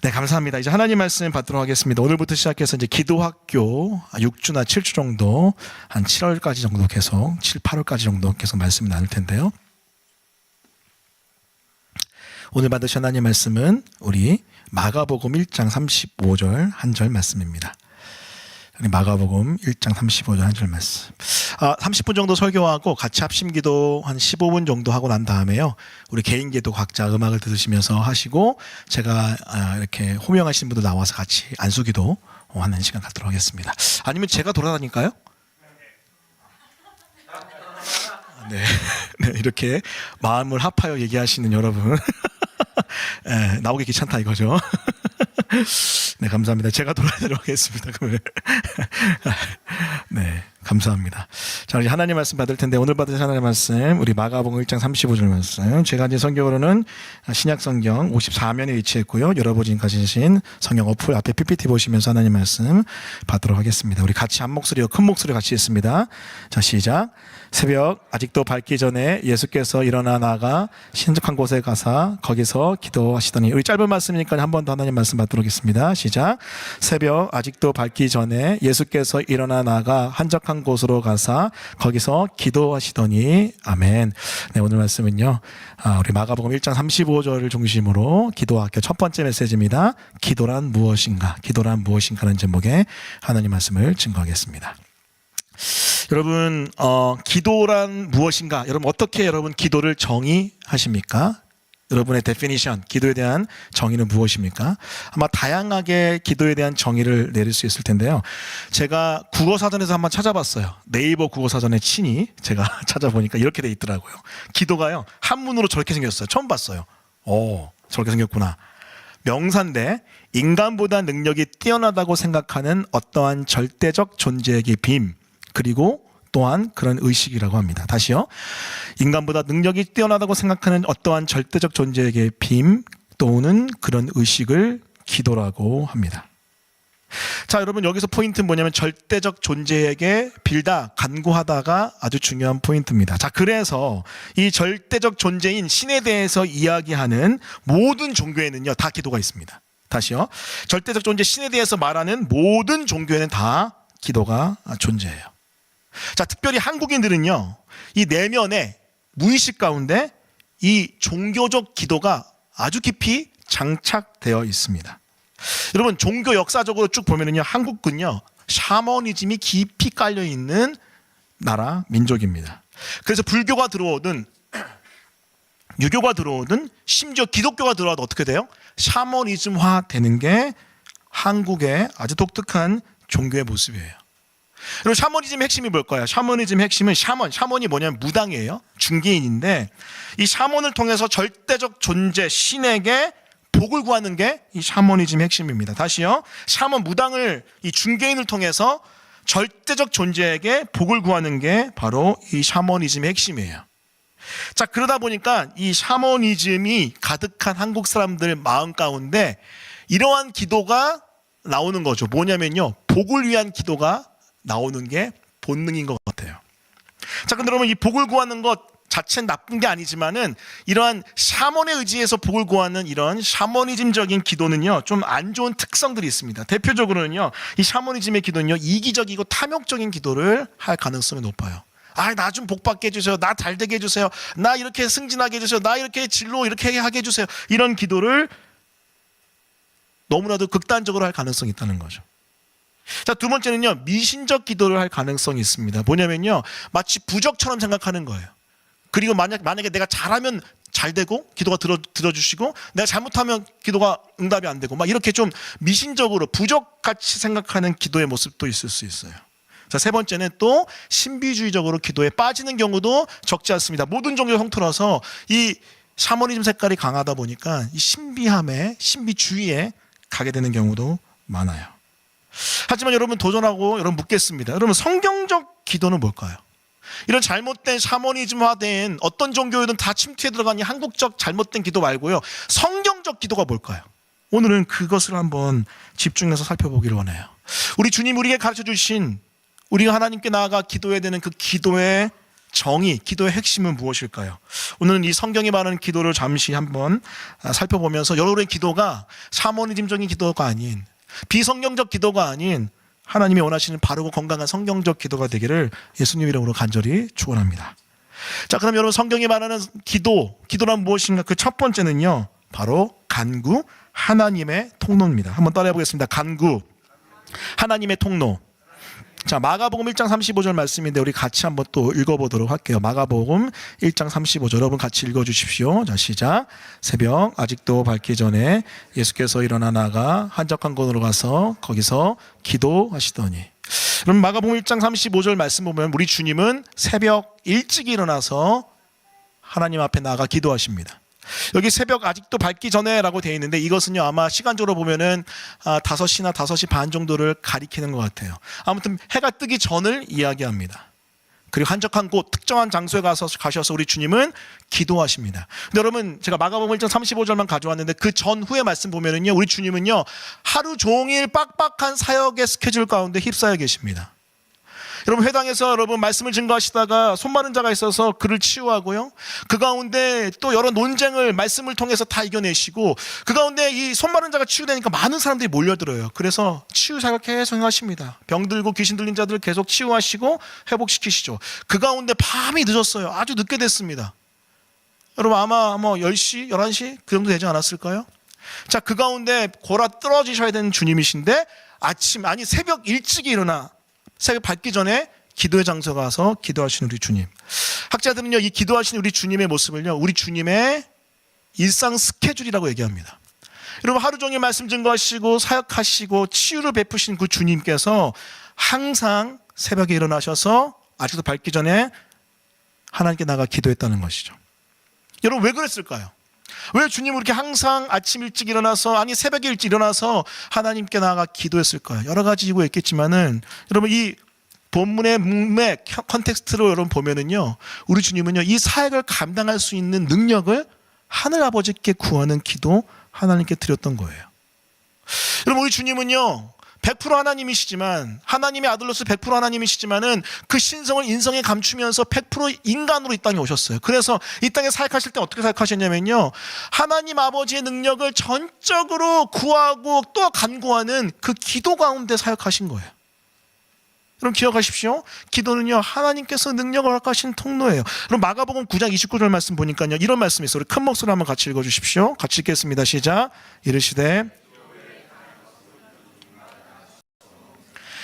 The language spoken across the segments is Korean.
네, 감사합니다. 이제 하나님 말씀 받도록 하겠습니다. 오늘부터 시작해서 이제 기도학교 6주나 7주 정도, 한 7월까지 정도 계속, 7, 8월까지 정도 계속 말씀을 나눌 텐데요. 오늘 받으신 하나님 말씀은 우리 마가복음 1장 35절 한 절 말씀입니다. 마가복음 1장 35절 한 절 말씀. 30분 정도 설교하고 같이 합심기도 한 15분 정도 하고 난 다음에요, 우리 개인기도 각자 음악을 들으시면서 하시고, 제가 이렇게 호명하시는 분들 나와서 같이 안수기도 하는 시간 갖도록 하겠습니다. 아니면 제가 돌아다닐까요? 네, 네, 이렇게 마음을 합하여 얘기하시는 여러분 네, 나오기 귀찮다 이거죠. 네, 감사합니다. 제가 돌아가도록 하겠습니다. 네, 감사합니다. 자, 이제 하나님 말씀 받을 텐데, 오늘 받으실 하나님 말씀 우리 마가복음 1장 35절 말씀, 제가 이제 성경으로는 신약 성경 54면에 위치했고요. 여러분이 지금 가지신 성경 어플 앞에 PPT 보시면서 하나님 말씀 받도록 하겠습니다. 우리 같이 한 목소리요, 큰 목소리 같이 했습니다. 자, 시작. 새벽 아직도 밝기 전에 예수께서 일어나 나가 신적한 곳에 가사 거기서 기도하시더니, 우리 짧은 말씀이니까 한 번 더 하나님 말씀 받도록 하겠습니다. 시작. 새벽 아직도 밝기 전에 예수께서 일어나 나가 한적한 곳으로 가사 거기서 기도하시더니. 아멘. 네, 오늘 말씀은요, 우리 마가복음 1장 35절을 중심으로 기도학교 첫 번째 메시지입니다. 기도란 무엇인가? 기도란 무엇인가라는 제목의 하나님 말씀을 증거하겠습니다. 여러분, 기도란 무엇인가? 여러분, 어떻게 여러분 기도를 정의하십니까? 여러분의 데피니션, 기도에 대한 정의는 무엇입니까? 아마 다양하게 기도에 대한 정의를 내릴 수 있을 텐데요. 제가 국어사전에서 한번 찾아봤어요. 네이버 국어사전에 친히 제가 찾아보니까 이렇게 돼 있더라고요. 기도가요, 한문으로 저렇게 생겼어요. 처음 봤어요. 저렇게 생겼구나. 명사인데, 인간보다 능력이 뛰어나다고 생각하는 어떠한 절대적 존재에게 빔, 그리고 또한 그런 의식이라고 합니다. 다시요. 인간보다 능력이 뛰어나다고 생각하는 어떠한 절대적 존재에게 빔 또는 그런 의식을 기도라고 합니다. 자, 여러분, 여기서 포인트는 뭐냐면 절대적 존재에게 빌다, 간구하다가 아주 중요한 포인트입니다. 자, 그래서 이 절대적 존재인 신에 대해서 이야기하는 모든 종교에는요, 다 기도가 있습니다. 다시요. 절대적 존재 신에 대해서 말하는 모든 종교에는 다 기도가 존재해요. 자, 특별히 한국인들은요, 이 내면에 무의식 가운데 이 종교적 기도가 아주 깊이 장착되어 있습니다. 여러분, 종교 역사적으로 쭉 보면은요, 한국은요, 샤머니즘이 깊이 깔려 있는 나라, 민족입니다. 그래서 불교가 들어오든 유교가 들어오든 심지어 기독교가 들어와도 어떻게 돼요? 샤머니즘화 되는 게 한국의 아주 독특한 종교의 모습이에요. 그리고 샤머니즘의 핵심이 뭘까요? 샤머니즘의 핵심은 샤먼이 뭐냐면 무당이에요. 중개인인데, 이 샤먼을 통해서 절대적 존재 신에게 복을 구하는 게 이 샤머니즘의 핵심입니다. 다시요. 샤먼 무당을, 이 중개인을 통해서 절대적 존재에게 복을 구하는 게 바로 이 샤머니즘의 핵심이에요. 자, 그러다 보니까 이 샤머니즘이 가득한 한국 사람들 마음 가운데 이러한 기도가 나오는 거죠. 뭐냐면요, 복을 위한 기도가 나오는 게 본능인 것 같아요. 자, 근데 여러분, 이 복을 구하는 것 자체는 나쁜 게 아니지만은, 이러한 샤먼에 의지해서 복을 구하는 이런 샤머니즘적인 기도는요, 좀 안 좋은 특성들이 있습니다. 대표적으로는요, 이 샤머니즘의 기도는요, 이기적이고 탐욕적인 기도를 할 가능성이 높아요. 나 좀 복 받게 해주세요. 나 잘 되게 해주세요. 나 이렇게 승진하게 해주세요. 나 이렇게 진로 이렇게 하게 해주세요. 이런 기도를 너무나도 극단적으로 할 가능성이 있다는 거죠. 자, 두 번째는요, 미신적 기도를 할 가능성이 있습니다. 뭐냐면요, 마치 부적처럼 생각하는 거예요. 그리고 만약에 내가 잘하면 잘 되고 기도가 들어주시고, 내가 잘못하면 기도가 응답이 안 되고, 막 이렇게 좀 미신적으로 부적같이 생각하는 기도의 모습도 있을 수 있어요. 자, 세 번째는 또 신비주의적으로 기도에 빠지는 경우도 적지 않습니다. 모든 종교 통틀어서 이 샤머니즘 색깔이 강하다 보니까 이 신비주의에 가게 되는 경우도 많아요. 하지만 여러분, 도전하고 여러분 묻겠습니다. 여러분, 성경적 기도는 뭘까요? 이런 잘못된 샤머니즘화된 어떤 종교에든 다 침투해 들어간 이 한국적 잘못된 기도 말고요, 성경적 기도가 뭘까요? 오늘은 그것을 한번 집중해서 살펴보기를 원해요. 우리 주님 우리에게 가르쳐 주신, 우리가 하나님께 나아가 기도해야 되는 그 기도의 정의, 기도의 핵심은 무엇일까요? 오늘은 이 성경이 말하는 기도를 잠시 한번 살펴보면서 여러분의 기도가 샤머니즘적인 기도가 아닌, 비성경적 기도가 아닌 하나님이 원하시는 바르고 건강한 성경적 기도가 되기를 예수님 이름으로 간절히 축원합니다. 자, 그럼 여러분, 성경이 말하는 기도란 무엇인가? 그 첫 번째는요, 바로 간구, 하나님의 통로입니다. 한번 따라해 보겠습니다. 간구, 하나님의 통로. 자, 마가복음 1장 35절 말씀인데 우리 같이 한번 또 읽어보도록 할게요. 마가복음 1장 35절 여러분 같이 읽어주십시오. 자, 시작. 새벽 아직도 밝기 전에 예수께서 일어나 나가 한적한 곳으로 가서 거기서 기도하시더니. 그럼 마가복음 1장 35절 말씀 보면 우리 주님은 새벽 일찍 일어나서 하나님 앞에 나가 기도하십니다. 여기 새벽 아직도 밝기 전에 라고 되어 있는데 이것은요 아마 시간적으로 보면은 5시나 5시 반 정도를 가리키는 것 같아요. 아무튼 해가 뜨기 전을 이야기합니다. 그리고 한적한 곳 특정한 장소에 가셔서 우리 주님은 기도하십니다. 근데 여러분, 제가 마가복음 1장 35절만 가져왔는데 그 전후의 말씀 보면은요 우리 주님은요 하루 종일 빡빡한 사역의 스케줄 가운데 휩싸여 계십니다. 여러분, 회당에서 여러분 말씀을 증거하시다가 손 마른 자가 있어서 그를 치유하고요, 그 가운데 또 여러 논쟁을 말씀을 통해서 다 이겨내시고, 그 가운데 이 손 마른 자가 치유되니까 많은 사람들이 몰려들어요. 그래서 치유 사역을 계속 하십니다. 병들고 귀신 들린 자들을 계속 치유하시고 회복시키시죠. 그 가운데 밤이 늦었어요. 아주 늦게 됐습니다. 여러분, 아마 10시, 11시 그 정도 되지 않았을까요? 자, 그 가운데 골아 떨어지셔야 되는 주님이신데 새벽 일찍이 일어나 새벽 밝기 전에 기도의 장소 가서 기도하시는 우리 주님. 학자들은요 이 기도하시는 우리 주님의 모습을요 우리 주님의 일상 스케줄이라고 얘기합니다. 여러분, 하루 종일 말씀 증거하시고 사역하시고 치유를 베푸신 그 주님께서 항상 새벽에 일어나셔서 아직도 밝기 전에 하나님께 나가 기도했다는 것이죠. 여러분, 왜 그랬을까요? 왜 주님은 그렇게 항상 아침 일찍 일어나서, 새벽에 일찍 일어나서 하나님께 나아가 기도했을까요? 여러 가지 이유가 있겠지만은, 여러분, 이 본문의 문맥 컨텍스트로 여러분 보면은요 우리 주님은요 이 사역을 감당할 수 있는 능력을 하늘 아버지께 구하는 기도 하나님께 드렸던 거예요. 여러분, 우리 주님은요 100% 하나님이시지만, 하나님의 아들로서 100% 하나님이시지만은 그 신성을 인성에 감추면서 100% 인간으로 이 땅에 오셨어요. 그래서 이 땅에 사역하실 때 어떻게 사역하셨냐면요 하나님 아버지의 능력을 전적으로 구하고 또 간구하는 그 기도 가운데 사역하신 거예요. 여러분, 기억하십시오. 기도는요 하나님께서 능력을 허락하신 통로예요. 그럼 마가복음 9장 29절 말씀 보니까요 이런 말씀이 있어요. 우리 큰 목소리로 한번 같이 읽어주십시오. 같이 읽겠습니다. 시작. 이르시되.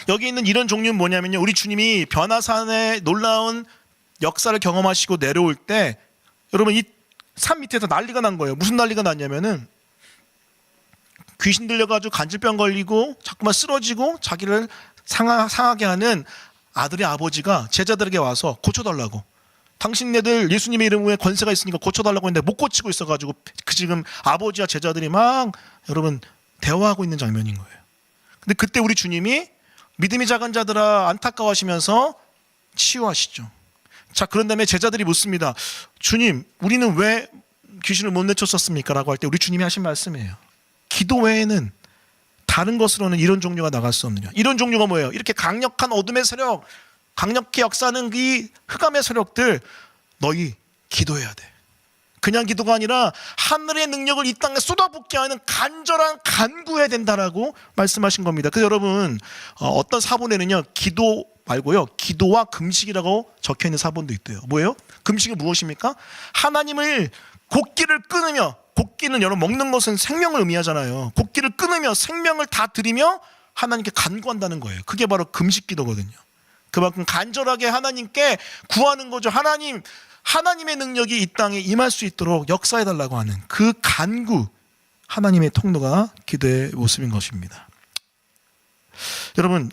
여기 있는 이런 종류는 뭐냐면요 우리 주님이 변화산의 놀라운 역사를 경험하시고 내려올 때 여러분 이 산 밑에서 난리가 난 거예요. 무슨 난리가 났냐면은 귀신 들려가지고 간질병 걸리고 자꾸만 쓰러지고 자기를 상하게 하는 아들의 아버지가 제자들에게 와서 고쳐달라고, 당신네들 예수님의 이름에 권세가 있으니까 고쳐달라고 했는데 못 고치고 있어가지고 지금 아버지와 제자들이 막 여러분 대화하고 있는 장면인 거예요. 근데 그때 우리 주님이 믿음이 작은 자들아 안타까워하시면서 치유하시죠. 자, 그런 다음에 제자들이 묻습니다. 주님, 우리는 왜 귀신을 못 내쫓았습니까? 라고 할 때 우리 주님이 하신 말씀이에요. 기도 외에는 다른 것으로는 이런 종류가 나갈 수 없느냐. 이런 종류가 뭐예요? 이렇게 강력한 어둠의 세력, 강력히 역사하는 이 흑암의 세력들, 너희 기도해야 돼. 그냥 기도가 아니라 하늘의 능력을 이 땅에 쏟아붓게 하는 간절한 간구해야 된다라고 말씀하신 겁니다. 그래서 여러분, 어떤 사본에는요 기도 말고요 기도와 금식이라고 적혀있는 사본도 있대요. 뭐예요? 금식이 무엇입니까? 하나님을 곡기를 끊으며, 곡기는 여러분 먹는 것은 생명을 의미하잖아요. 곡기를 끊으며 생명을 다 드리며 하나님께 간구한다는 거예요. 그게 바로 금식 기도거든요. 그만큼 간절하게 하나님께 구하는 거죠. 하나님의 능력이 이 땅에 임할 수 있도록 역사해달라고 하는 그 간구, 하나님의 통로가 기도의 모습인 것입니다. 여러분,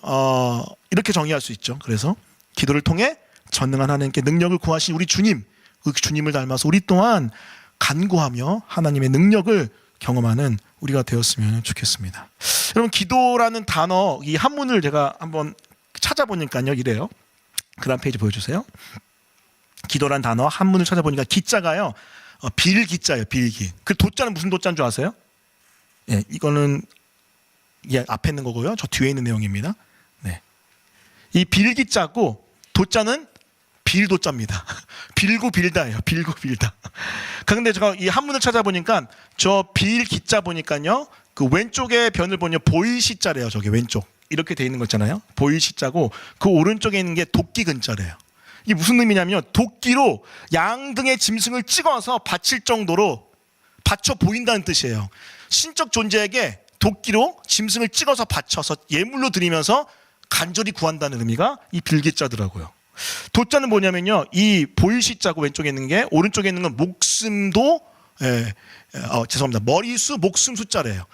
이렇게 정의할 수 있죠. 그래서 기도를 통해 전능한 하나님께 능력을 구하신 우리 주님, 그 주님을 닮아서 우리 또한 간구하며 하나님의 능력을 경험하는 우리가 되었으면 좋겠습니다. 여러분, 기도라는 단어, 이 한문을 제가 한번 찾아보니까요 이래요. 그 다음 페이지 보여주세요. 기도란 단어 한문을 찾아보니까 기자가요 빌기자예요. 빌기. 그 도자는 무슨 도자인 줄 아세요? 예, 이거는 앞에 있는 거고요. 저 뒤에 있는 내용입니다. 네, 이 빌기자고 도자는 빌도자입니다. 빌고 빌다예요. 빌고 빌다. 그런데 제가 이 한문을 찾아보니까 저 빌기자 보니까요, 그 왼쪽에 변을 보면 보일시자래요. 저게 왼쪽 이렇게 돼 있는 거 있잖아요. 보일시자고 그 오른쪽에 있는 게 도끼 근자래요. 이게 무슨 의미냐면요, 도끼로 양등의 짐승을 찍어서 바칠 정도로 받쳐 보인다는 뜻이에요. 신적 존재에게 도끼로 짐승을 찍어서 바쳐서 예물로 드리면서 간절히 구한다는 의미가 이 빌기자더라고요. 도자는 뭐냐면요, 이 보일시자고 왼쪽에 있는 게, 오른쪽에 있는 건 목숨도, 죄송합니다, 머리수 목숨 숫자래요.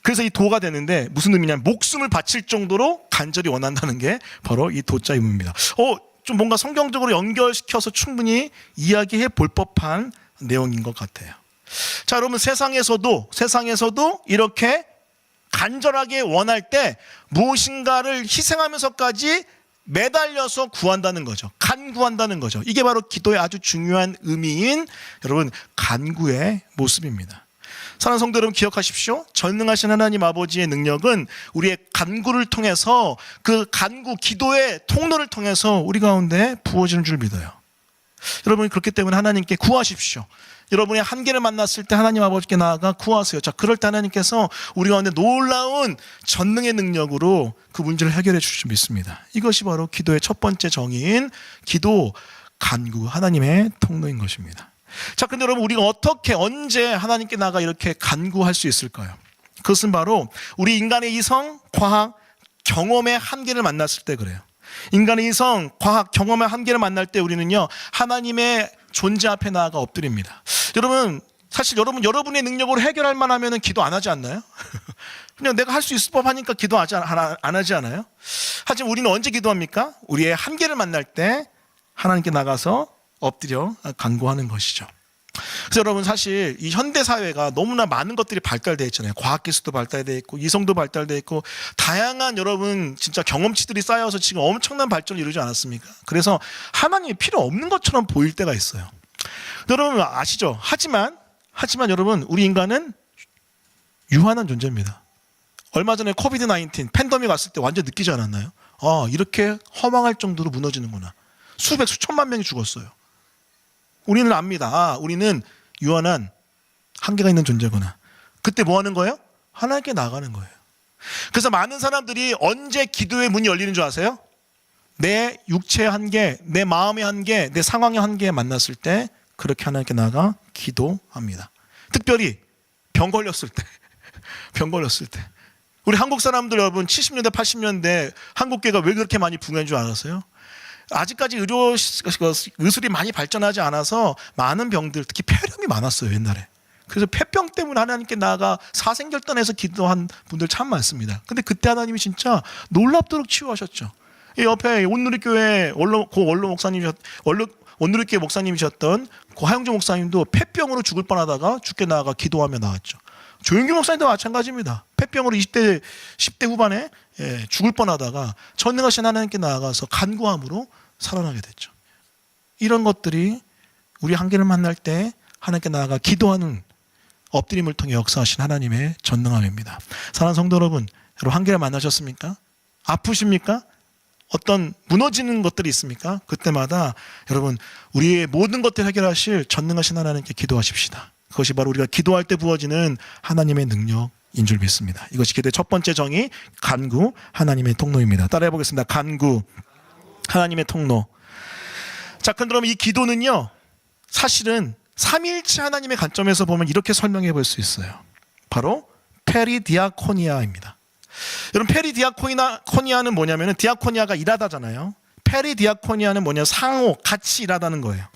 그래서 이 도가 되는데 무슨 의미냐면 목숨을 바칠 정도로 간절히 원한다는 게 바로 이 도자 의미입니다. 좀 뭔가 성경적으로 연결시켜서 충분히 이야기해 볼 법한 내용인 것 같아요. 자, 여러분, 세상에서도 이렇게 간절하게 원할 때 무엇인가를 희생하면서까지 매달려서 구한다는 거죠. 간구한다는 거죠. 이게 바로 기도의 아주 중요한 의미인, 여러분, 간구의 모습입니다. 사랑하는 성도 여러분, 기억하십시오. 전능하신 하나님 아버지의 능력은 우리의 간구를 통해서, 그 간구, 기도의 통로를 통해서 우리 가운데 부어지는 줄 믿어요. 여러분, 그렇기 때문에 하나님께 구하십시오. 여러분의 한계를 만났을 때 하나님 아버지께 나아가 구하세요. 자, 그럴 때 하나님께서 우리 가운데 놀라운 전능의 능력으로 그 문제를 해결해 주실 줄 믿습니다. 이것이 바로 기도의 첫 번째 정의인 기도, 간구, 하나님의 통로인 것입니다. 자, 근데 여러분, 우리가 어떻게, 언제 하나님께 나아가 이렇게 간구할 수 있을까요? 그것은 바로 우리 인간의 이성, 과학, 경험의 한계를 만났을 때 그래요. 인간의 이성, 과학, 경험의 한계를 만날 때 우리는요, 하나님의 존재 앞에 나아가 엎드립니다. 여러분, 사실 여러분의 능력으로 해결할 만하면 기도 안 하지 않나요? 그냥 내가 할 수 있을 법하니까 기도 안 하지 않아요? 하지만 우리는 언제 기도합니까? 우리의 한계를 만날 때 하나님께 나가서 엎드려 간구하는 것이죠. 그래서 여러분, 사실 이 현대 사회가 너무나 많은 것들이 발달되어 있잖아요. 과학기술도 발달되어 있고, 이성도 발달되어 있고, 다양한 여러분 진짜 경험치들이 쌓여서 지금 엄청난 발전을 이루지 않았습니까? 그래서 하나님이 필요 없는 것처럼 보일 때가 있어요. 여러분 아시죠? 하지만 여러분, 우리 인간은 유한한 존재입니다. 얼마 전에 코비드-19 팬데믹 왔을 때 완전 느끼지 않았나요? 이렇게 허망할 정도로 무너지는구나. 수천만 명이 죽었어요. 우리는 압니다. 우리는 유한한 한계가 있는 존재구나. 그때 뭐 하는 거예요? 하나님께 나가는 거예요. 그래서 많은 사람들이 언제 기도의 문이 열리는 줄 아세요? 내 육체의 한계, 내 마음의 한계, 내 상황의 한계에 만났을 때 그렇게 하나님께 나가 기도합니다. 특별히 병 걸렸을 때. 우리 한국 사람들 여러분, 70년대 80년대 한국교회가 왜 그렇게 많이 붕괴한 줄 알았어요? 아직까지 의술이 많이 발전하지 않아서 많은 병들, 특히 폐렴이 많았어요, 옛날에. 그래서 폐병 때문에 하나님께 나아가 사생결단해서 기도한 분들 참 많습니다. 근데 그때 하나님이 진짜 놀랍도록 치유하셨죠. 이 옆에 온누리교회 온누리교회 목사님이셨던 그 하영주 목사님도 폐병으로 죽을 뻔하다가 죽게 나아가 기도하며 나왔죠. 조영규 목사님도 마찬가지입니다. 폐병으로 10대 후반에 죽을 뻔하다가 전능하신 하나님께 나아가서 간구함으로 살아나게 됐죠. 이런 것들이 우리 한계를 만날 때 하나님께 나아가 기도하는 엎드림을 통해 역사하신 하나님의 전능함입니다. 사랑하는 성도 여러분, 한계를 만나셨습니까? 아프십니까? 어떤 무너지는 것들이 있습니까? 그때마다 여러분, 우리의 모든 것들을 해결하실 전능하신 하나님께 기도하십시다. 그것이 바로 우리가 기도할 때 부어지는 하나님의 능력인 줄 믿습니다. 이것이 기도의 첫 번째 정의, 간구, 하나님의 통로입니다. 따라해 보겠습니다. 간구, 하나님의 통로. 자, 그럼 이 기도는요, 사실은 삼위일체 하나님의 관점에서 보면 이렇게 설명해 볼 수 있어요. 바로 페리디아코니아입니다. 여러분, 페리디아코니아는 뭐냐면은, 디아코니아가 일하다잖아요. 페리디아코니아는 뭐냐, 상호, 같이 일하다는 거예요.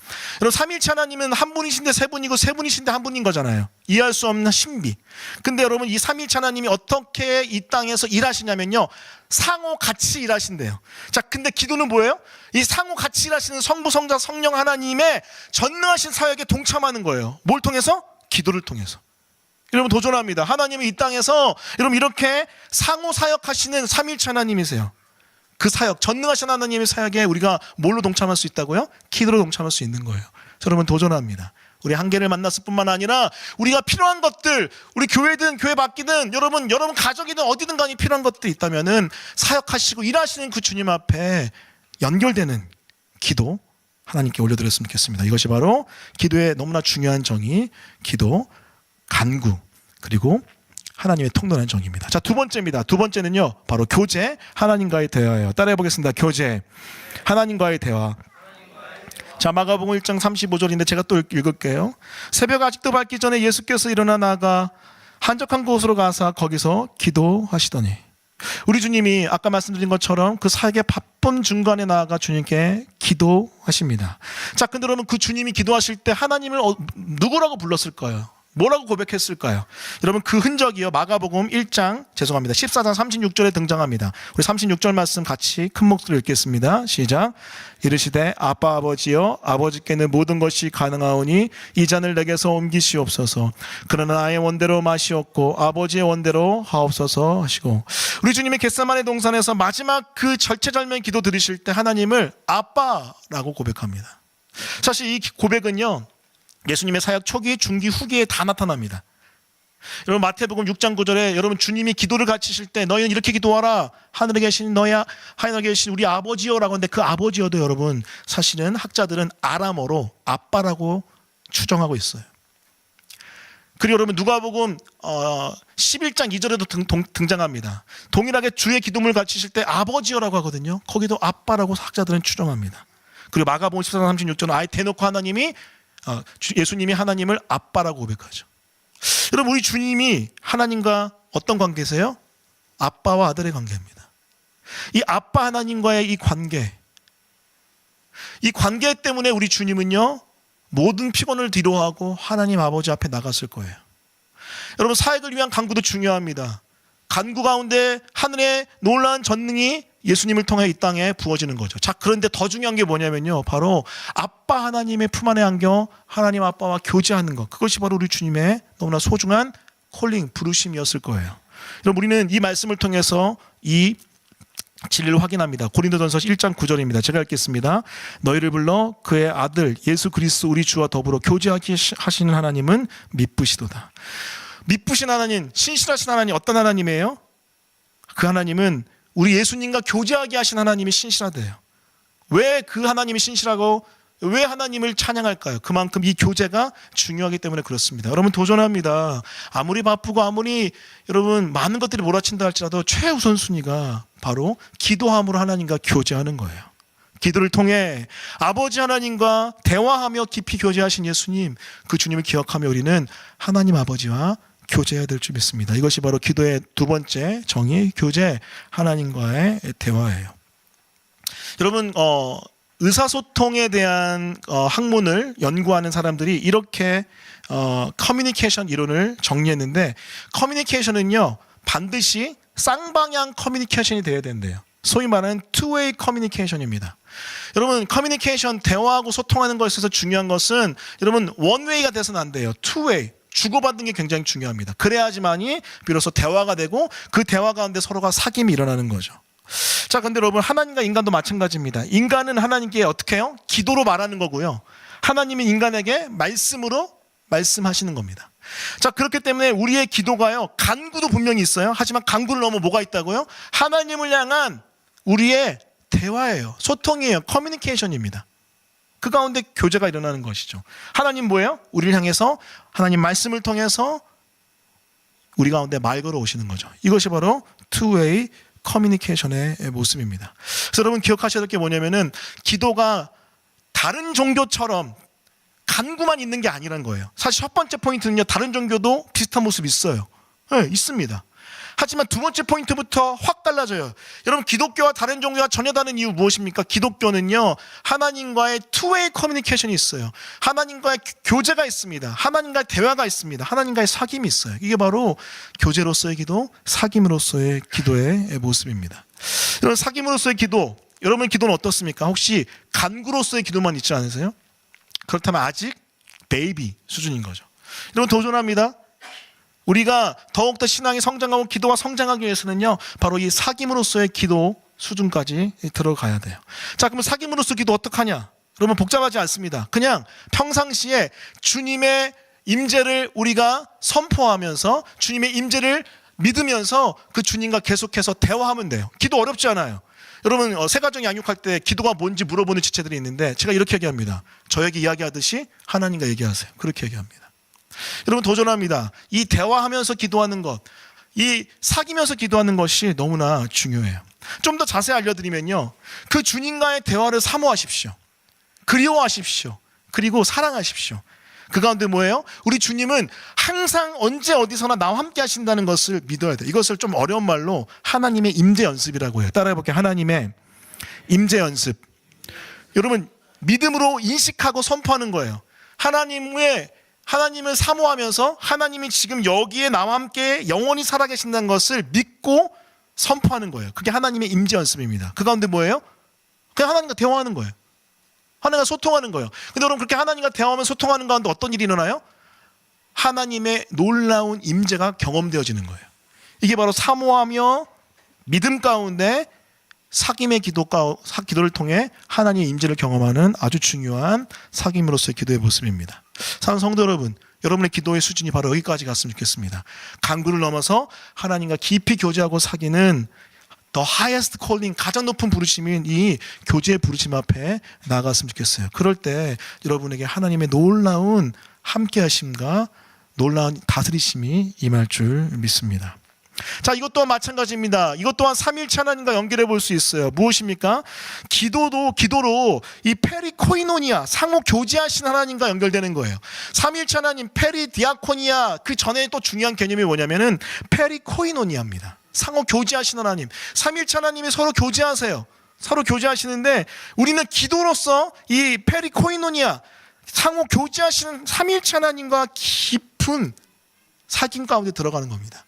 여러분, 삼위일체 하나님은 한 분이신데 세 분이고 세 분이신데 한 분인 거잖아요. 이해할 수 없는 신비. 근데 여러분, 이 삼위일체 하나님이 어떻게 이 땅에서 일하시냐면요, 상호 같이 일하신대요. 자, 근데 기도는 뭐예요? 이 상호 같이 일하시는 성부, 성자, 성령 하나님의 전능하신 사역에 동참하는 거예요. 뭘 통해서? 기도를 통해서. 여러분, 도전합니다. 하나님이 이 땅에서 여러분 이렇게 상호 사역하시는 삼위일체 하나님이세요. 그 사역, 전능하신 하나님의 사역에 우리가 뭘로 동참할 수 있다고요? 기도로 동참할 수 있는 거예요. 여러분, 도전합니다. 우리 한계를 만났을 뿐만 아니라 우리가 필요한 것들, 우리 교회든 교회 밖이든 여러분 가족이든 어디든 간에 필요한 것들이 있다면은 사역하시고 일하시는 그 주님 앞에 연결되는 기도, 하나님께 올려드렸으면 좋겠습니다. 이것이 바로 기도의 너무나 중요한 정의, 기도, 간구, 그리고 하나님의 통로라는 정의입니다. 자, 두 번째입니다. 두 번째는요, 바로 교제, 하나님과의 대화예요. 따라해 보겠습니다. 교제, 하나님과의 대화. 자, 마가복음 1장 35절인데 제가 또 읽을게요. 새벽 아직도 밝기 전에 예수께서 일어나 나가 한적한 곳으로 가서 거기서 기도하시더니, 우리 주님이 아까 말씀드린 것처럼 그 사역의 바쁜 중간에 나아가 주님께 기도하십니다. 자, 근데 여러분, 그 주님이 기도하실 때 하나님을 누구라고 불렀을까요? 뭐라고 고백했을까요? 여러분, 그 흔적이요, 마가복음 1장 14장 36절에 등장합니다. 우리 36절 말씀 같이 큰 목소리로 읽겠습니다. 시작. 이르시되 아빠 아버지여, 아버지께는 모든 것이 가능하오니 이 잔을 내게서 옮기시옵소서. 그러나 나의 원대로 마시옵고 아버지의 원대로 하옵소서 하시고, 우리 주님이 겟세마네 동산에서 마지막 그 절체절명 기도 드리실 때 하나님을 아빠라고 고백합니다. 사실 이 고백은요, 예수님의 사역 초기, 중기, 후기에 다 나타납니다. 여러분, 마태복음 6장 9절에 여러분, 주님이 기도를 가르치실 때 너희는 이렇게 기도하라. 하늘에 계신 하늘에 계신 우리 아버지여라고 하는데, 그 아버지여도 여러분, 사실은 학자들은 아람어로 아빠라고 추정하고 있어요. 그리고 여러분, 누가복음 11장 2절에도 등장합니다. 동일하게 주의 기도를 가르치실 때 아버지여라고 하거든요. 거기도 아빠라고 학자들은 추정합니다. 그리고 마가복음 14장 36절은 아예 대놓고 하나님이 예수님이 하나님을 아빠라고 고백하죠. 여러분, 우리 주님이 하나님과 어떤 관계세요? 아빠와 아들의 관계입니다. 이 아빠 하나님과의 이 관계 때문에 우리 주님은요, 모든 피곤을 뒤로하고 하나님 아버지 앞에 나갔을 거예요. 여러분, 사역을 위한 간구도 중요합니다. 간구 가운데 하늘의 놀라운 전능이 예수님을 통해 이 땅에 부어지는 거죠. 자, 그런데 더 중요한 게 뭐냐면요, 바로 아빠 하나님의 품 안에 안겨 하나님 아빠와 교제하는 것, 그것이 바로 우리 주님의 너무나 소중한 콜링, 부르심이었을 거예요. 여러분, 우리는 이 말씀을 통해서 이 진리를 확인합니다. 고린도전서 1장 9절입니다. 제가 읽겠습니다. 너희를 불러 그의 아들 예수 그리스도 우리 주와 더불어 교제하게 하시는 하나님은 미쁘시도다. 미쁘신 하나님, 신실하신 하나님, 어떤 하나님이에요? 그 하나님은 우리 예수님과 교제하게 하신 하나님이 신실하대요. 왜 그 하나님이 신실하고 왜 하나님을 찬양할까요? 그만큼 이 교제가 중요하기 때문에 그렇습니다. 여러분, 도전합니다. 아무리 바쁘고 아무리 여러분 많은 것들이 몰아친다 할지라도 최우선순위가 바로 기도함으로 하나님과 교제하는 거예요. 기도를 통해 아버지 하나님과 대화하며 깊이 교제하신 예수님, 그 주님을 기억하며 우리는 하나님 아버지와 교제해야 될 줄 믿습니다. 이것이 바로 기도의 두 번째 정의, 교제, 하나님과의 대화예요. 여러분, 의사소통에 대한 학문을 연구하는 사람들이 이렇게 커뮤니케이션 이론을 정리했는데, 커뮤니케이션은요, 반드시 쌍방향 커뮤니케이션이 되어야 된대요. 소위 말하는 two-way 커뮤니케이션입니다. 여러분, 커뮤니케이션, 대화하고 소통하는 것에 있어서 중요한 것은 여러분, one-way가 돼서는 안 돼요. two-way. 주고받는 게 굉장히 중요합니다. 그래야지만이 비로소 대화가 되고 그 대화 가운데 서로가 사귐이 일어나는 거죠. 자, 근데 여러분, 하나님과 인간도 마찬가지입니다. 인간은 하나님께 어떻게 해요? 기도로 말하는 거고요. 하나님은 인간에게 말씀으로 말씀하시는 겁니다. 자, 그렇기 때문에 우리의 기도가요, 간구도 분명히 있어요. 하지만 간구를 넘어 뭐가 있다고요? 하나님을 향한 우리의 대화예요. 소통이에요. 커뮤니케이션입니다. 그 가운데 교제가 일어나는 것이죠. 하나님 뭐예요? 우리를 향해서 하나님 말씀을 통해서 우리 가운데 말 걸어 오시는 거죠. 이것이 바로 two-way 커뮤니케이션의 모습입니다. 그래서 여러분, 기억하셔야 될 게 뭐냐면은, 기도가 다른 종교처럼 간구만 있는 게 아니라는 거예요. 사실 첫 번째 포인트는요, 다른 종교도 비슷한 모습이 있어요. 네, 있습니다. 하지만 두 번째 포인트부터 확 달라져요. 여러분, 기독교와 다른 종교가 전혀 다른 이유 무엇입니까? 기독교는요, 하나님과의 투웨이 커뮤니케이션이 있어요. 하나님과의 교제가 있습니다. 하나님과의 대화가 있습니다. 하나님과의 사귐이 있어요. 이게 바로 교제로서의 기도, 사귐으로서의 기도의 모습입니다. 여러분, 사귐으로서의 기도, 여러분 기도는 어떻습니까? 혹시 간구로서의 기도만 있지 않으세요? 그렇다면 아직 베이비 수준인 거죠. 여러분, 도전합니다. 우리가 더욱더 신앙이 성장하고 기도가 성장하기 위해서는요, 바로 이 사귐으로서의 기도 수준까지 들어가야 돼요. 자, 그러면 사귐으로서 기도 어떡하냐? 여러분, 복잡하지 않습니다. 그냥 평상시에 주님의 임재를 우리가 선포하면서 주님의 임재를 믿으면서 그 주님과 계속해서 대화하면 돼요. 기도 어렵지 않아요. 여러분 새 가정 양육할 때 기도가 뭔지 물어보는 지체들이 있는데 제가 이렇게 얘기합니다. 저에게 이야기하듯이 하나님과 얘기하세요. 그렇게 얘기합니다. 여러분 도전합니다. 이 대화하면서 기도하는 것, 이 사귀면서 기도하는 것이 너무나 중요해요. 좀 더 자세히 알려드리면요, 그 주님과의 대화를 사모하십시오. 그리워하십시오. 그리고 사랑하십시오. 그 가운데 뭐예요? 우리 주님은 항상 언제 어디서나 나와 함께 하신다는 것을 믿어야 돼요. 이것을 좀 어려운 말로 하나님의 임재 연습이라고 해요. 따라해볼게요. 하나님의 임재 연습. 여러분 믿음으로 인식하고 선포하는 거예요. 하나님을 사모하면서 하나님이 지금 여기에 나와 함께 영원히 살아계신다는 것을 믿고 선포하는 거예요. 그게 하나님의 임재 연습입니다. 그 가운데 뭐예요? 그냥 하나님과 대화하는 거예요. 하나님과 소통하는 거예요. 근데 여러분 그렇게 하나님과 대화하면 소통하는 가운데 어떤 일이 일어나요? 하나님의 놀라운 임재가 경험되어지는 거예요. 이게 바로 사모하며 믿음 가운데 사귐의 기도를 통해 하나님의 임재를 경험하는 아주 중요한 사귐으로서의 기도의 모습입니다. 사랑하는 성도 여러분, 여러분의 기도의 수준이 바로 여기까지 갔으면 좋겠습니다. 강구를 넘어서 하나님과 깊이 교제하고 사귀는 The highest calling, 가장 높은 부르심인 이 교제의 부르심 앞에 나아갔으면 좋겠어요. 그럴 때 여러분에게 하나님의 놀라운 함께하심과 놀라운 다스리심이 임할 줄 믿습니다. 자, 이것 또한 마찬가지입니다. 이것 또한 삼위일체 하나님과 연결해 볼 수 있어요. 무엇입니까? 기도로 이 페리코이노니아, 상호 교제하신 하나님과 연결되는 거예요. 삼위일체 하나님, 페리디아코니아, 그 전에 또 중요한 개념이 뭐냐면은 페리코이노니아입니다. 상호 교제하신 하나님, 삼위일체 하나님이 서로 교제하세요. 서로 교제하시는데 우리는 기도로서 이 페리코이노니아, 상호 교제하시는 삼위일체 하나님과 깊은 사귐 가운데 들어가는 겁니다.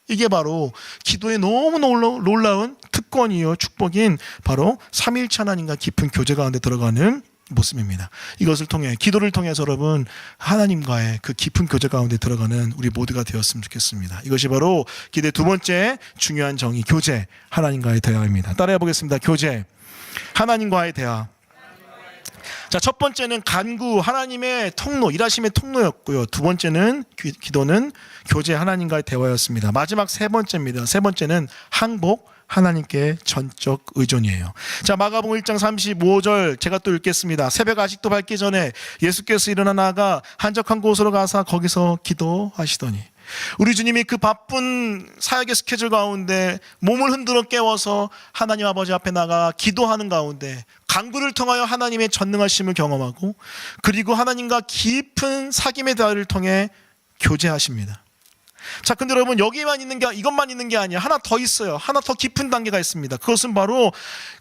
이게 바로 기도의 너무 놀라운 특권이요 축복인 바로 삼위일체 하나님과 깊은 교제 가운데 들어가는 모습입니다. 이것을 통해, 기도를 통해서 여러분 하나님과의 그 깊은 교제 가운데 들어가는 우리 모두가 되었으면 좋겠습니다. 이것이 바로 기도의 두 번째 중요한 정의, 교제, 하나님과의 대화입니다. 따라해 보겠습니다. 교제, 하나님과의 대화. 자, 첫 번째는 간구, 하나님의 통로, 일하심의 통로였고요. 두 번째는 기도는 교제, 하나님과의 대화였습니다. 마지막 세 번째입니다. 세 번째는 항복, 하나님께 전적 의존이에요. 자, 마가복음 1장 35절 제가 또 읽겠습니다. 새벽 아직도 밝기 전에 예수께서 일어나 나아가 한적한 곳으로 가서 거기서 기도하시더니, 우리 주님이 그 바쁜 사역의 스케줄 가운데 몸을 흔들어 깨워서 하나님 아버지 앞에 나가 기도하는 가운데 간구를 통하여 하나님의 전능하심을 경험하고, 그리고 하나님과 깊은 사귐의 대화를 통해 교제하십니다. 자, 근데 여러분 여기만 있는 게, 이것만 있는 게 아니야. 하나 더 있어요. 하나 더 깊은 단계가 있습니다. 그것은 바로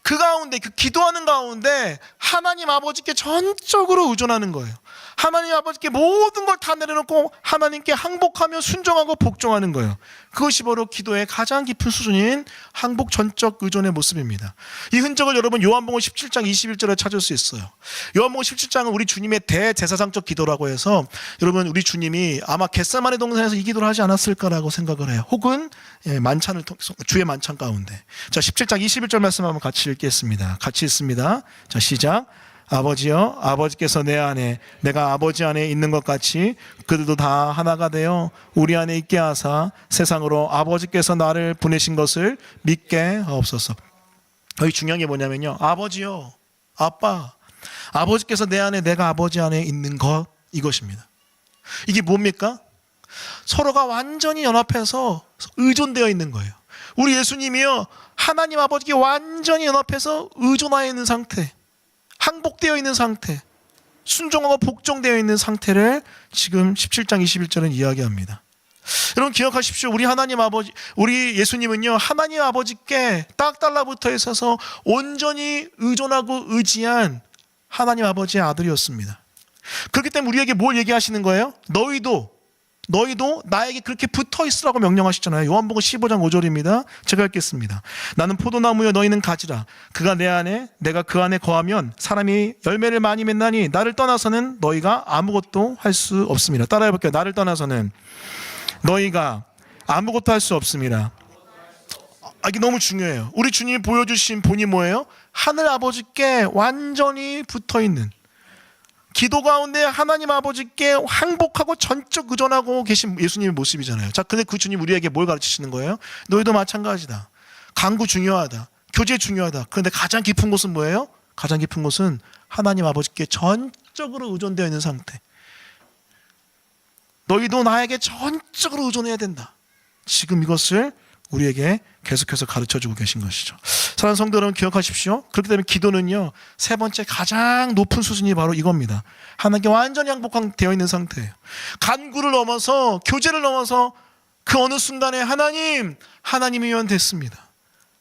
그 가운데, 그 기도하는 가운데 하나님 아버지께 전적으로 의존하는 거예요. 하나님 아버지께 모든 걸 다 내려놓고 하나님께 항복하며 순종하고 복종하는 거예요. 그것이 바로 기도의 가장 깊은 수준인 항복 전적 의존의 모습입니다. 이 흔적을 여러분 요한복음 17장 21절에 찾을 수 있어요. 요한복음 17장은 우리 주님의 대제사장적 기도라고 해서 여러분 우리 주님이 아마 겟세마네 동산에서 이 기도를 하지 않았을까라고 생각을 해요. 혹은 만찬을 주의 만찬 가운데. 자, 17장 21절 말씀 한번 같이 읽겠습니다. 같이 읽습니다. 자, 시작. 아버지여, 아버지께서 내 안에, 내가 아버지 안에 있는 것 같이 그들도 다 하나가 되어 우리 안에 있게 하사 세상으로 아버지께서 나를 보내신 것을 믿게 하옵소서. 여기 중요한 게 뭐냐면요, 아버지요, 아빠, 아버지께서 내 안에, 내가 아버지 안에 있는 것, 이것입니다. 이게 뭡니까? 서로가 완전히 연합해서 의존되어 있는 거예요. 우리 예수님이요, 하나님 아버지께 완전히 연합해서 의존하여 있는 상태, 항복되어 있는 상태, 순종하고 복종되어 있는 상태를 지금 17장 21절은 이야기합니다. 여러분 기억하십시오. 우리 하나님 아버지, 우리 예수님은요, 하나님 아버지께 딱 달라붙어 있어서 온전히 의존하고 의지한 하나님 아버지의 아들이었습니다. 그렇기 때문에 우리에게 뭘 얘기하시는 거예요? 너희도 나에게 그렇게 붙어 있으라고 명령하시잖아요. 요한복음 15장 5절입니다. 제가 읽겠습니다. 나는 포도나무여 너희는 가지라. 그가 내 안에, 내가 그 안에 거하면 사람이 열매를 많이 맺나니 나를 떠나서는 너희가 아무것도 할 수 없습니다. 따라해 볼게요. 나를 떠나서는 너희가 아무것도 할 수 없습니다. 이게 너무 중요해요. 우리 주님이 보여주신 본이 뭐예요? 하늘 아버지께 완전히 붙어 있는, 기도 가운데 하나님 아버지께 항복하고 전적 의존하고 계신 예수님의 모습이잖아요. 자, 근데 그 주님 우리에게 뭘 가르치시는 거예요? 너희도 마찬가지다. 간구 중요하다. 교제 중요하다. 그런데 가장 깊은 곳은 뭐예요? 가장 깊은 곳은 하나님 아버지께 전적으로 의존되어 있는 상태. 너희도 나에게 전적으로 의존해야 된다. 지금 이것을 우리에게 계속해서 가르쳐주고 계신 것이죠. 사랑하는 성도 여러분, 기억하십시오. 그렇기 때문에 기도는요, 세 번째 가장 높은 수준이 바로 이겁니다. 하나님께 완전히 항복되어 있는 상태예요. 간구를 넘어서, 교제를 넘어서 그 어느 순간에 하나님이면 됐습니다.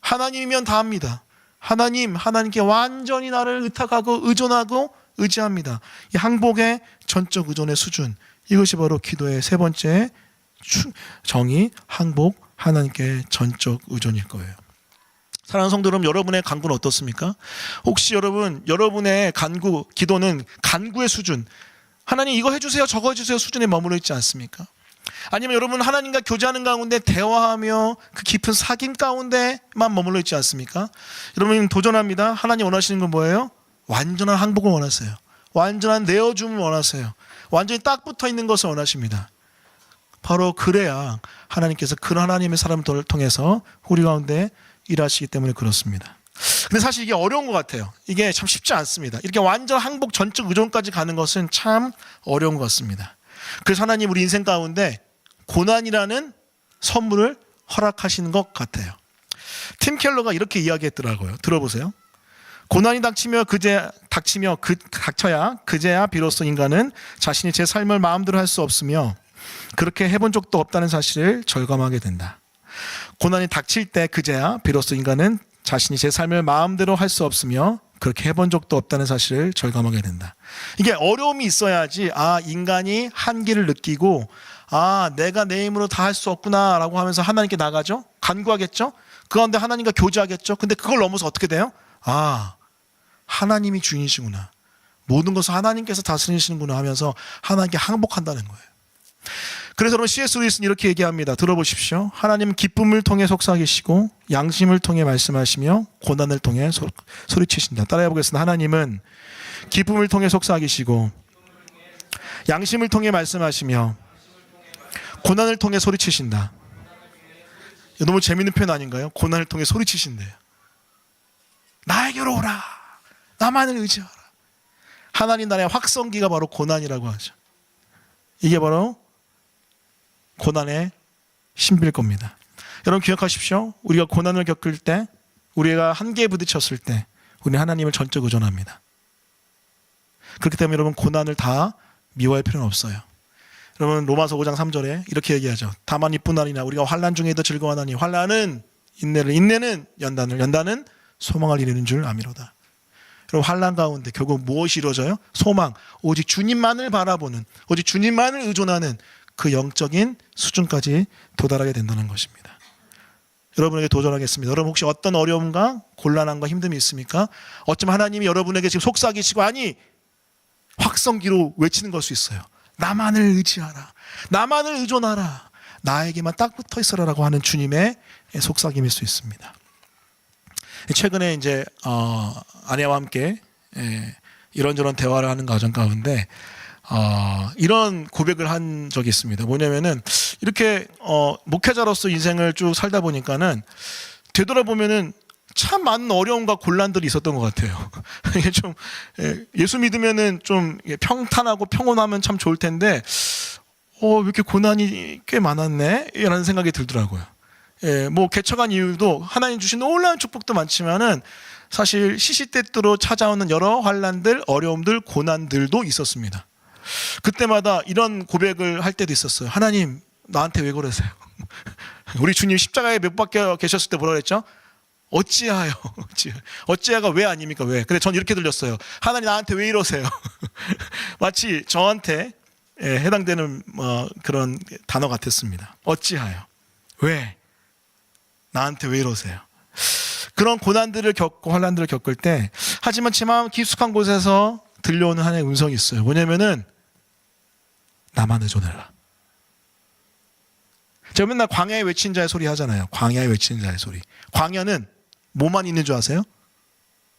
하나님이면 다합니다. 하나님께 완전히 나를 의탁하고 의존하고 의지합니다. 이 항복의 전적 의존의 수준, 이것이 바로 기도의 세 번째 정의, 항복, 하나님께 전적 의존일 거예요. 사랑하는 성도 여러분, 여러분의 간구는 어떻습니까? 혹시 여러분의 간구, 기도는 간구의 수준, 하나님 이거 해주세요, 저거 해주세요 수준에 머무르 있지 않습니까? 아니면 여러분 하나님과 교제하는 가운데 대화하며 그 깊은 사귐 가운데만 머물러 있지 않습니까? 여러분 도전합니다. 하나님 원하시는 건 뭐예요? 완전한 항복을 원하세요. 완전한 내어줌을 원하세요. 완전히 딱 붙어 있는 것을 원하십니다. 바로 그래야 하나님께서 그런 하나님의 사람들을 통해서 우리 가운데 일하시기 때문에 그렇습니다. 근데 사실 이게 어려운 것 같아요. 이게 참 쉽지 않습니다. 이렇게 완전 항복 전적 의존까지 가는 것은 참 어려운 것 같습니다. 그래서 하나님 우리 인생 가운데 고난이라는 선물을 허락하시는 것 같아요. 팀 켈러가 이렇게 이야기했더라고요. 들어보세요. 고난이 닥쳐야 그제야 비로소 인간은 자신이 제 삶을 마음대로 할 수 없으며 그렇게 해본 적도 없다는 사실을 절감하게 된다. 고난이 닥칠 때 그제야 비로소 인간은 자신이 제 삶을 마음대로 할 수 없으며 그렇게 해본 적도 없다는 사실을 절감하게 된다. 이게 어려움이 있어야지 인간이 한계를 느끼고 내가 내 힘으로 다 할 수 없구나 라고 하면서 하나님께 나가죠. 간구하겠죠. 그 가운데 하나님과 교제하겠죠. 근데 그걸 넘어서 어떻게 돼요? 하나님이 주인이시구나, 모든 것을 하나님께서 다스리시는구나 하면서 하나님께 항복한다는 거예요. 그래서 여러분 C.S. 루이스는 이렇게 얘기합니다. 들어보십시오. 하나님은 기쁨을 통해 속삭이시고 양심을 통해 말씀하시며 고난을 통해 소리치신다. 따라해 보겠습니다. 하나님은 기쁨을 통해 속삭이시고 양심을 통해 말씀하시며 고난을 통해 소리치신다. 너무 재밌는 표현 아닌가요? 고난을 통해 소리치신대요. 나에게로 오라, 나만을 의지하라. 하나님 나라의 확성기가 바로 고난이라고 하죠. 이게 바로 고난의 신비일 겁니다. 여러분 기억하십시오. 우리가 고난을 겪을 때, 우리가 한계에 부딪혔을 때 우리는 하나님을 전적 의존합니다. 그렇기 때문에 여러분 고난을 다 미워할 필요는 없어요. 여러분 로마서 5장 3절에 이렇게 얘기하죠. 다만 이뿐 아니라 우리가 환난 중에도 즐거워하나니 환난은 인내를, 인내는 연단을, 연단은 소망을 이루는 줄 아미로다. 여러분 환난 가운데 결국 무엇이 이루어져요? 소망. 오직 주님만을 바라보는, 오직 주님만을 의존하는 그 영적인 수준까지 도달하게 된다는 것입니다. 여러분에게 도전하겠습니다. 여러분 혹시 어떤 어려움과 곤란함과 힘듦이 있습니까? 어쩌면 하나님이 여러분에게 지금 속삭이시고 확성기로 외치는 걸 수 있어요. 나만을 의지하라, 나만을 의존하라, 나에게만 딱 붙어 있어라라고 하는 주님의 속삭임일 수 있습니다. 최근에 이제 아내와 함께 이런저런 대화를 하는 과정 가운데 이런 고백을 한 적이 있습니다. 뭐냐면은 이렇게 목회자로서 인생을 쭉 살다 보니까는 되돌아보면은 참 많은 어려움과 곤란들이 있었던 것 같아요. 이게 좀 예수 믿으면은 좀 평탄하고 평온하면 참 좋을 텐데 왜 이렇게 고난이 꽤 많았네? 라는 생각이 들더라고요. 뭐 개척한 이유도 하나님 주신 놀라운 축복도 많지만은 사실 시시때때로 찾아오는 여러 환난들, 어려움들, 고난들도 있었습니다. 그때마다 이런 고백을 할 때도 있었어요. 하나님 나한테 왜 그러세요? 우리 주님 십자가에 못 박혀 계셨을 때 뭐라 그랬죠? 어찌하가 왜 아닙니까? 왜? 근데 전 이렇게 들렸어요. 하나님 나한테 왜 이러세요? 마치 저한테 해당되는 그런 단어 같았습니다. 어찌하여? 왜? 나한테 왜 이러세요? 그런 고난들을 겪고 환난들을 겪을 때, 하지만 제 마음 깊숙한 곳에서 들려오는 하나의 음성이 있어요. 뭐냐면은 나만 의존해라. 제가 맨날 광야에 외친 자의 소리 하잖아요. 광야에 외치는 자의 소리. 광야는 뭐만 있는 줄 아세요?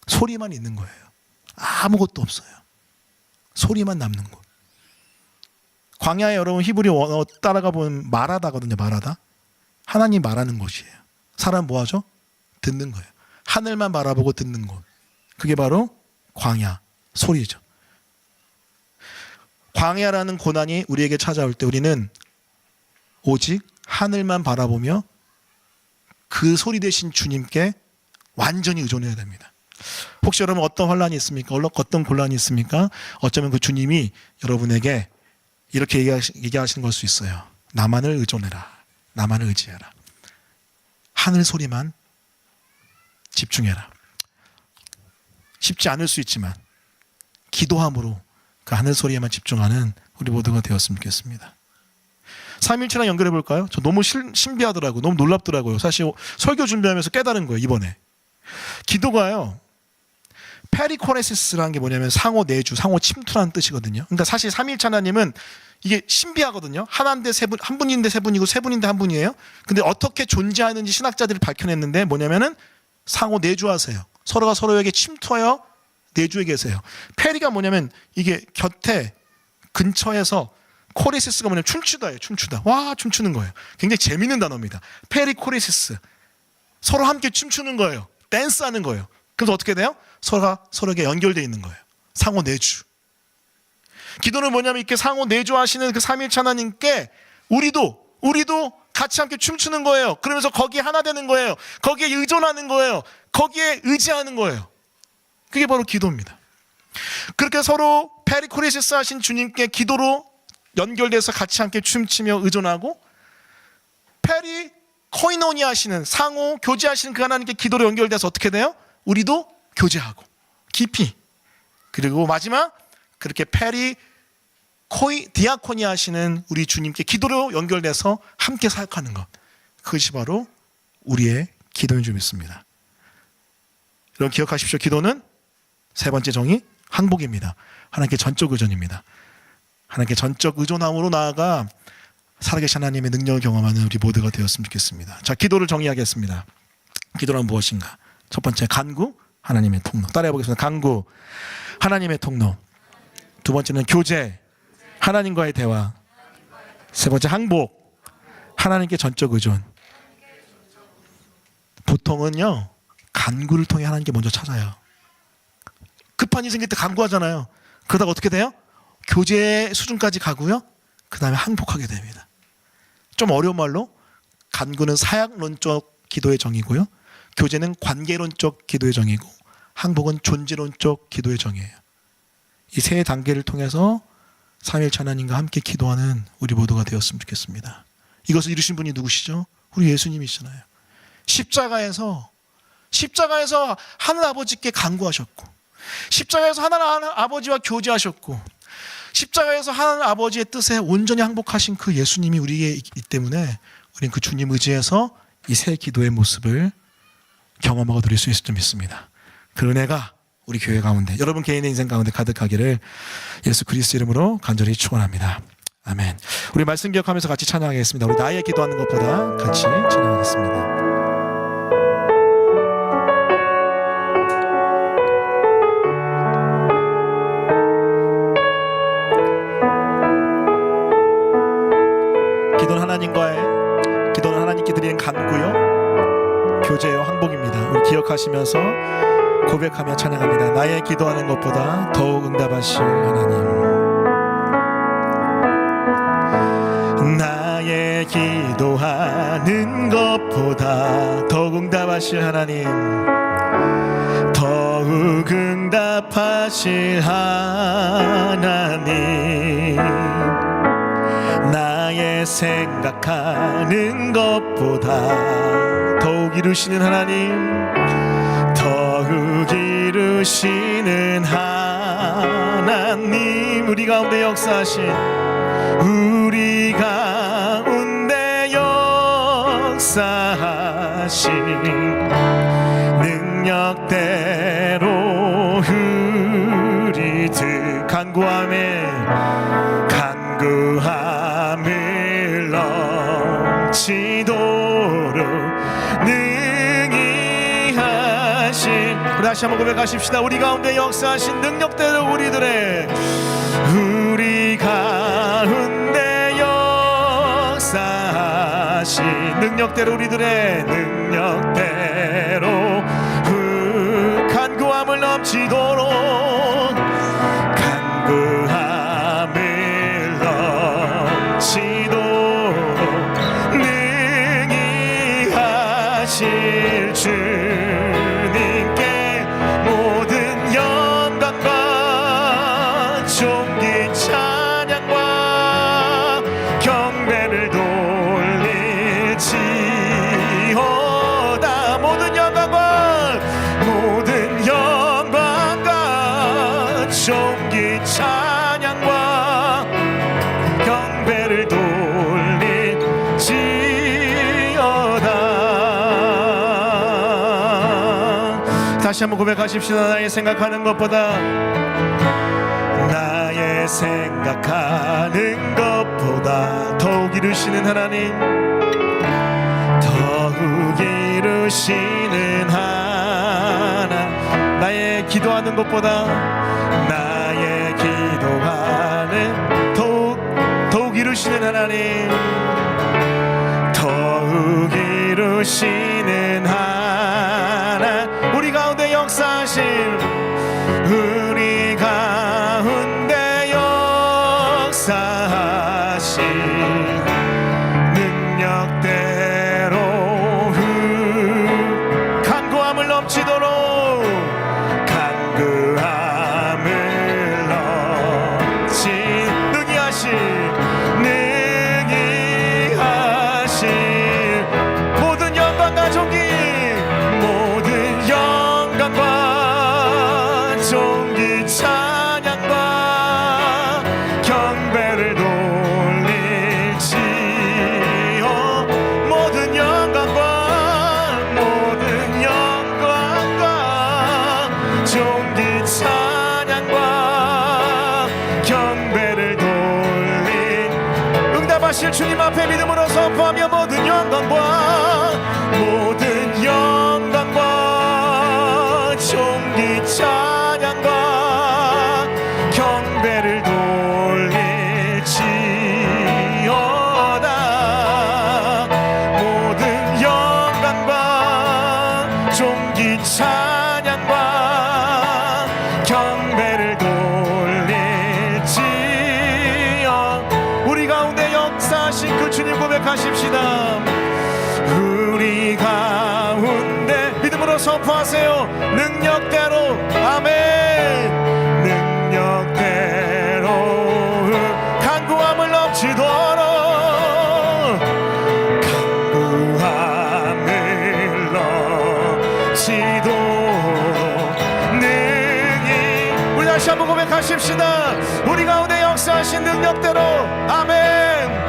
소리만 있는 거예요. 아무것도 없어요. 소리만 남는 곳. 광야에 여러분 히브리 원어 따라가 보면 말하다거든요. 말하다. 하나님 말하는 곳이에요. 사람 뭐 하죠? 듣는 거예요. 하늘만 바라보고 듣는 곳, 그게 바로 광야, 소리죠. 광야라는 고난이 우리에게 찾아올 때 우리는 오직 하늘만 바라보며 그 소리 되신 주님께 완전히 의존해야 됩니다. 혹시 여러분 어떤 환란이 있습니까? 어떤 곤란이 있습니까? 어쩌면 그 주님이 여러분에게 이렇게 얘기하시는 걸 수 있어요. 나만을 의존해라. 나만을 의지해라. 하늘 소리만 집중해라. 쉽지 않을 수 있지만 기도함으로 그 하늘 소리에만 집중하는 우리 모두가 되었으면 좋겠습니다. 3일체랑 연결해 볼까요? 저 너무 신비하더라고요. 너무 놀랍더라고요. 사실 설교 준비하면서 깨달은 거예요. 이번에 기도가요, 페리코레시스라는 게 뭐냐면 상호 내주, 상호 침투라는 뜻이거든요. 그러니까 사실 3일체 하나님은 이게 신비하거든요. 하나인데 세 분, 한 분인데 세 분이고 세 분인데 한 분이에요. 근데 어떻게 존재하는지 신학자들이 밝혀냈는데 뭐냐면은 상호 내주하세요. 서로가 서로에게 침투하여 내주에 계세요. 페리가 뭐냐면 이게 곁에 근처에서, 코레시스가 뭐냐면 춤추다예요. 춤추다. 와, 춤추는 거예요. 굉장히 재밌는 단어입니다. 페리코레시스. 서로 함께 춤추는 거예요. 댄스하는 거예요. 그래서 어떻게 돼요? 서로가 서로에게 연결되어 있는 거예요. 상호 내주. 기도는 뭐냐면 이렇게 상호 내주하시는 그 삼위일체 하나님께 우리도 같이 함께 춤추는 거예요. 그러면서 거기에 하나 되는 거예요. 거기에 의존하는 거예요. 거기에 의지하는 거예요. 그게 바로 기도입니다. 그렇게 서로 페리코레시스 하신 주님께 기도로 연결돼서 같이 함께 춤추며 의존하고, 코이노니 하시는, 상호 교제하시는 그 하나님께 기도로 연결돼서 어떻게 돼요? 우리도 교제하고 깊이, 그리고 마지막 그렇게 디아코니 하시는 우리 주님께 기도로 연결돼서 함께 사역하는 것, 그것이 바로 우리의 기도인 줄 믿습니다. 여러분 기억하십시오. 기도는 세 번째 정의, 항복입니다. 하나님께 전적 의존입니다. 하나님께 전적 의존함으로 나아가 살아계신 하나님의 능력을 경험하는 우리 모두가 되었으면 좋겠습니다. 자, 기도를 정의하겠습니다. 기도란 무엇인가? 첫 번째, 간구, 하나님의 통로. 따라해 보겠습니다. 간구, 하나님의 통로. 두 번째는 교제, 하나님과의 대화. 세 번째, 항복, 하나님께 전적 의존. 보통은요, 간구를 통해 하나님께 먼저 찾아요. 급한 일 생길 때 간구하잖아요. 그러다가 어떻게 돼요? 교제 수준까지 가고요, 그 다음에 항복하게 됩니다. 좀 어려운 말로, 간구는 사역론적 기도의 정의고요, 교제는 관계론적 기도의 정의고, 항복은 존재론적 기도의 정의예요. 이 세 단계를 통해서 삼위일체 하나님과 함께 기도하는 우리 모두가 되었으면 좋겠습니다. 이것을 이루신 분이 누구시죠? 우리 예수님이시잖아요. 십자가에서 하늘 아버지께 간구하셨고, 십자가에서 하나님 아버지와 교제하셨고, 십자가에서 하나님 아버지의 뜻에 온전히 항복하신 그 예수님이 우리에게 있기 때문에 우리는 그 주님 의지해서 이 새 기도의 모습을 경험하고 누릴 수 있을 줄 믿습니다. 그 은혜가 우리 교회 가운데, 여러분 개인의 인생 가운데 가득하기를 예수 그리스도 이름으로 간절히 축원합니다. 아멘. 우리 말씀 기억하면서 같이 찬양하겠습니다. 우리 나의 기도하는 것보다 같이 찬양하겠습니다. 기도는 하나님께 드리는 간구요, 교제요, 항복입니다. 우리 기억하시면서 고백하며 찬양합니다. 나의 기도하는 것보다 더욱 응답하실 하나님. 나의 기도하는 것보다 더욱 응답하실 하나님. 더욱 응답하실 하나님. 나의 생각하는 것보다 더욱 이루시는 하나님, 더욱 이루시는 하나님, 우리 가운데 역사하신, 우리 가운데 역사하신 능력대로 우리들 간구함을 넘치도록 능히 하신, 다시 한번 고백하십시다. 우리 가운데 역사하신 능력대로 우리 가운데 역사하신 능력대로 우리들의 능력대로 넘치도록 간구함을 넘치도록 능히 하실 주님께 모든 영광과 존귀 찬양과 경배를 돌릴지어다. 모든 영광과 존귀 찬양과 경배를 돌릴지어다. 다시 한번 고백하십시다. 나의 생각하는 것보다 더욱 이루시는 하나님, 더욱 이루시는 하나님. 나의 기도하는 것보다 나의 기도하는 더욱 이루시는 하나님, 더욱 이루시는 하나님. 우리 가운데 역사하실, 우리 가운데 역사하실 능력대로 간구함을 넘치도록 능히 하실 모든 영광과 존귀, 모든 영광과 존귀 찬양과 경배를 돌릴지어. 모든 영광과 존귀 찬양과 경배를 응답하실 주님 앞에 믿음으로 선포하며 모든 영광과 존귀 찬양과 경배를 돌릴지어다. 모든 영광과 존귀 찬양과 경배를 돌릴지어. 우리 가운데 역사하신 그 주님 고백하십시다. 우리 가운데 믿음으로 선포하세요. 능력대로, 아멘. 능력대로 간구함을 넘치도록, 간구함을 넘치도록 능히. 우리 다시 한번 고백하십시다. 우리 가운데 역사하신 능력대로, 아멘.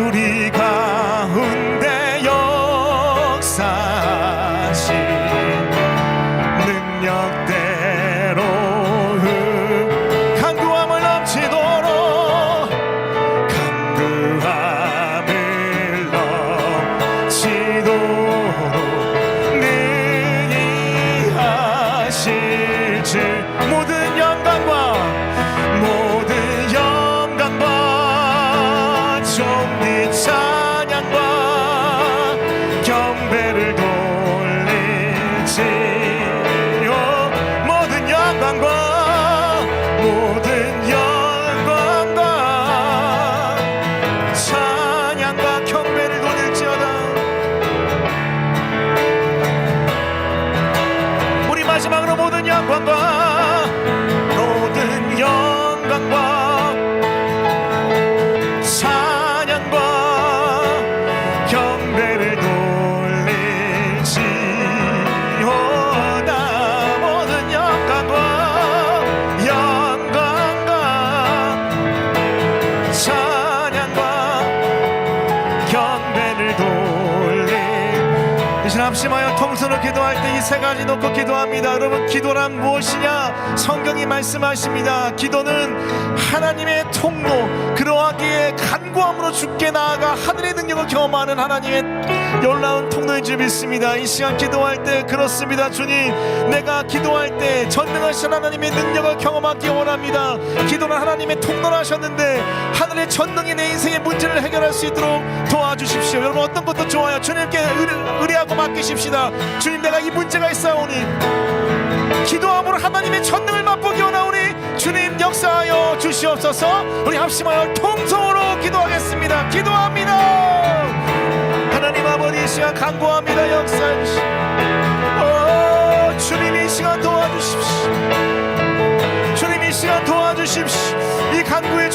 우리 가운데 역사하신 능력대로 간구함을 넘치도록, 간구함을 넘치도록 능히 하실 주. 모든 영광과 존귀 찬양과 경배를 돌릴지어. 모든 영광과 찬양과 경배를 돌릴지어다. 우리 마지막으로 모든 영광과 찬양과 경배를 돌릴지어다. 모든 영광과 찬양과 경배를 돌릴. 이 시간 합심하여 통성으로 기도할 때 이 세 가지 놓고 기도합니다. 여러분, 기도란 무엇이냐? 성경이 말씀하십니다. 기도는 하나님의 통로, 그러하기에 간구함으로 주께 나아가 하늘의 능력을 경험하는 하나님의 놀라운 통로인 줄 믿습니다. 이 시간 기도할 때 그렇습니다. 주님, 내가 기도할 때 전능하신 하나님의 능력을 경험하기 원합니다. 기도는 하나님의 통로를 하셨는데 하늘의 전능이 내 인생의 문제를 해결할 수 있도록 도와주십시오. 여러분, 어떤 것도 좋아요. 주님께 의뢰하고 맡기십시다. 주님, 내가 이 문제가 있사오니 기도함으로 하나님의 전능을 맛보기 원하오니 주님 역사하여 주시옵소서. 우리 합심하여 통성으로 기도하겠습니다. 기도합니다. 하나님 아버지, 이 시간 간구합니다. 역사해 주시옵소서. 주님 이 시간 도와주십시오. 주님 이 시간 도와주십시오. 이 간구에